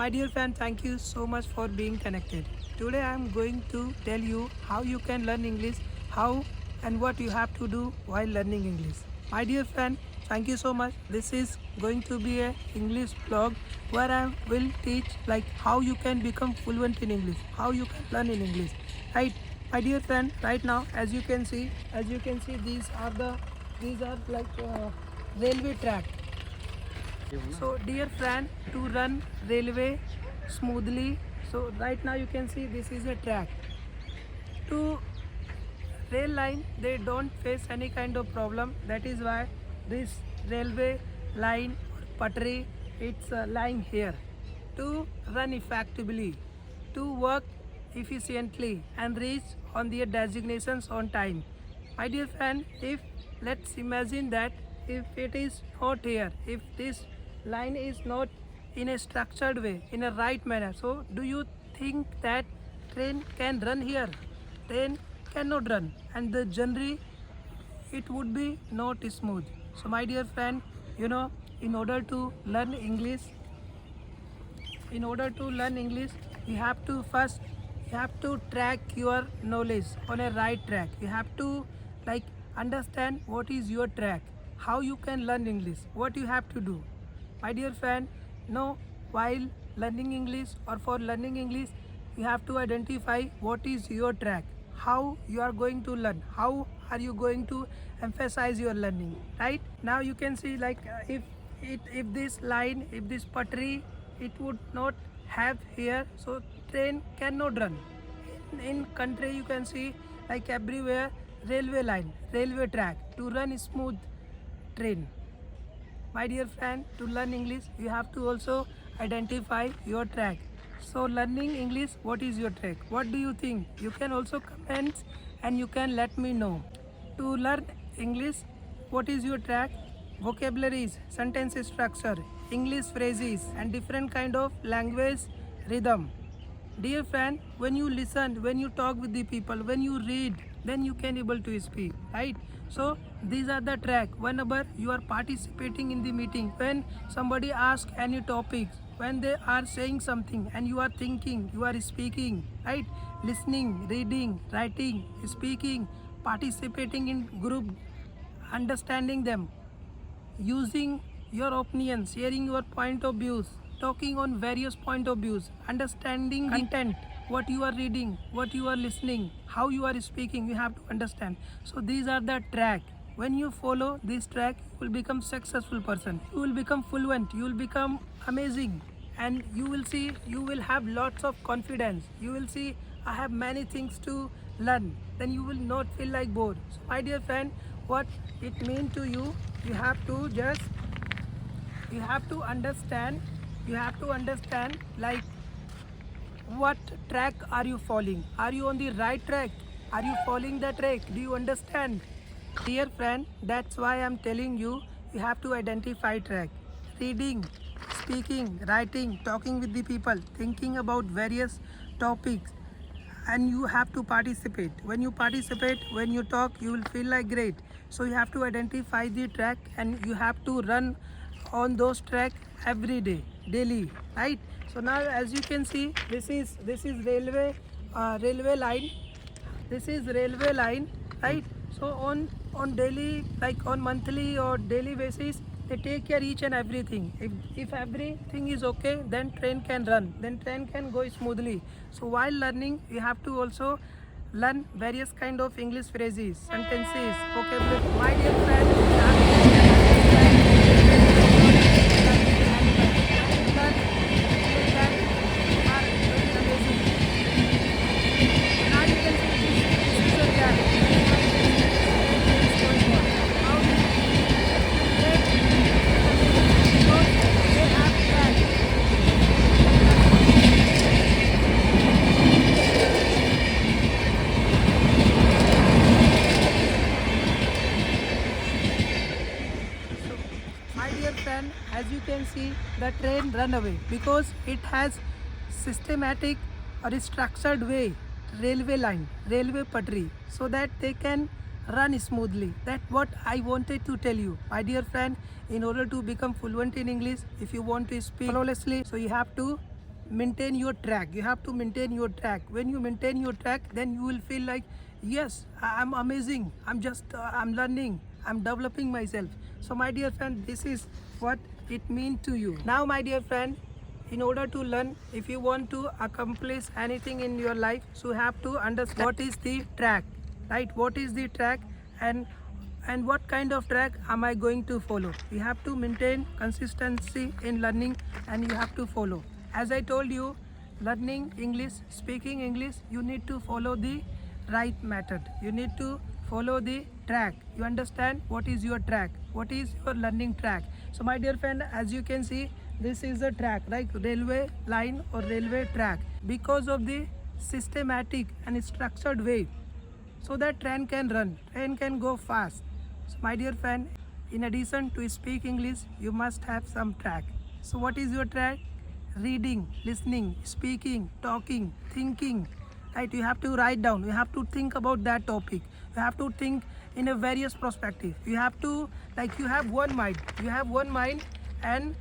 My dear friend, thank you so much for being connected. Today I am going to tell you how you can learn English, how and what you have to do while learning English. My dear friend, thank you so much. This is going to be a English blog where I will teach like how you can become fluent in English, how you can learn in English. Right? My dear friend, right now as you can see these are like railway track. So dear friend, to run railway smoothly, so right now you can see this is a track. To rail line, they don't face any kind of problem. That is why this railway line or patri, it's lying here. To run effectively, to work efficiently and reach on their designations on time. My dear friend, if let's imagine that if it is not here, if this line is not in a structured way, in a right manner, so do you think that train can run here? Train cannot run, and the journey it would be not smooth. So my dear friend, in order to learn English, you have to first you have to track your knowledge on a right track. You have to like understand what is your track, how you can learn English, what you have to do. My dear friend, no, while learning English or for learning English, you have to identify what is your track, how you are going to learn, how are you going to emphasize your learning. Right now you can see like if this line, if this patri, it would not have here, so train cannot run. In country you can see like everywhere railway line, railway track to run smooth train. My dear friend, to learn English, you have to also identify your track. So, learning English, what is your track? What do you think? You can also comment and you can let me know. To learn English, what is your track? Vocabularies, sentence structure, English phrases, and different kind of language rhythm. Dear friend, when you listen, when you talk with the people, when you read, then you can able to speak, right? So these are the track. Whenever you are participating in the meeting, when somebody asks any topics, when they are saying something and you are thinking, you are speaking, right? Listening, reading, writing, speaking, participating in group, understanding them, using your opinions, sharing your point of views, talking on various point of views, understanding content, what you are reading, what you are listening, how you are speaking, you have to understand. So these are the track. When you follow this track, you will become successful person. You will become fluent. You will become amazing, and you will see you will have lots of confidence. You will see I have many things to learn. Then you will not feel like bored. So my dear friend, what it mean to you, you have to just you have to understand like what track are you following, are you on the right track, are you following the track, do you understand? Dear friend, that's why I'm telling you, you have to identify track. Reading, speaking, writing, talking with the people, thinking about various topics, and you have to participate. When you participate, when you talk, you will feel like great. So you have to identify the track and you have to run on those track every day, daily, right? So now as you can see, this is railway line. This is railway line, right? So on daily, like on monthly or daily basis, they take care each and everything. If everything is okay, then train can run, then train can go smoothly. So while learning, you have to also learn various kind of English phrases, sentences, vocabulary. My dear friend, you have to are doing amazing. Now you can see this is a track. Is going on. How they have track. So, my dear friend, as you can see, the train run away because it has systematic or structured way, railway line, railway patri, so that they can run smoothly. That's what I wanted to tell you. My dear friend, in order to become fluent in English, if you want to speak flawlessly, so you have to maintain your track. You have to maintain your track. When you maintain your track, then you will feel like, yes, I'm amazing. I'm learning. I'm developing myself. So my dear friend, this is what it means to you. Now, my dear friend, in order to learn, if you want to accomplish anything in your life, so you have to understand what is the track, right? What is the track, and what kind of track am I going to follow? You have to maintain consistency in learning, and you have to follow. As I told you, learning English, speaking English, you need to follow the right method. You need to follow the track. You understand what is your track, what is your learning track. So my dear friend, as you can see, this is the track, like railway line or railway track. Because of the systematic and structured way, so that train can run, train can go fast. So my dear friend, in addition to speak English, you must have some track. So what is your track? Reading, listening, speaking, talking, thinking, right? You have to write down, you have to think about that topic, you have to think in a various perspective. You have to, like, you have one mind, and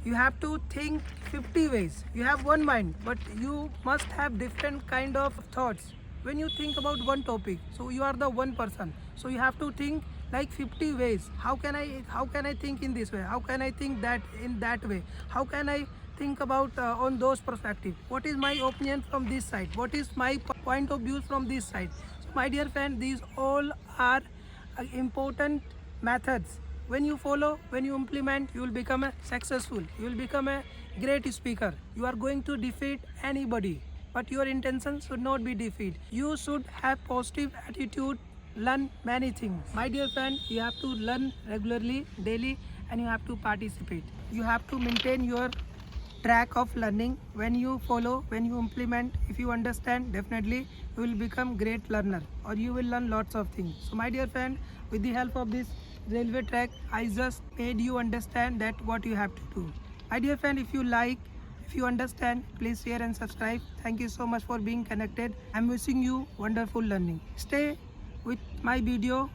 you have to think 50 ways. You have one mind, but you must have different kind of thoughts when you think about one topic. So you are the one person, so you have to think like 50 ways. How can I think in this way? How can I think that in that way? How can I think about on those perspectives? What is my opinion from this side? What is my point of view from this side? So my dear friend, these all are important methods. When you follow, when you implement, you will become a successful, you will become a great speaker. You are going to defeat anybody, but your intention should not be defeat. You should have positive attitude, learn many things. My dear friend, you have to learn regularly, daily, and you have to participate. You have to maintain your track of learning. When you follow, when you implement, if you understand, definitely you will become great learner, or you will learn lots of things. So my dear friend, with the help of this railway track, I just made you understand that what you have to do. My dear friend, if you like, if you understand, please share and subscribe. Thank you so much for being connected. I'm wishing you wonderful learning. Stay with my video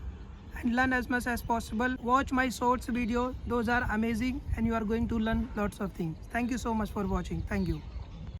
and learn as much as possible. Watch my shorts video, those are amazing, and you are going to learn lots of things. Thank you so much for watching. Thank you.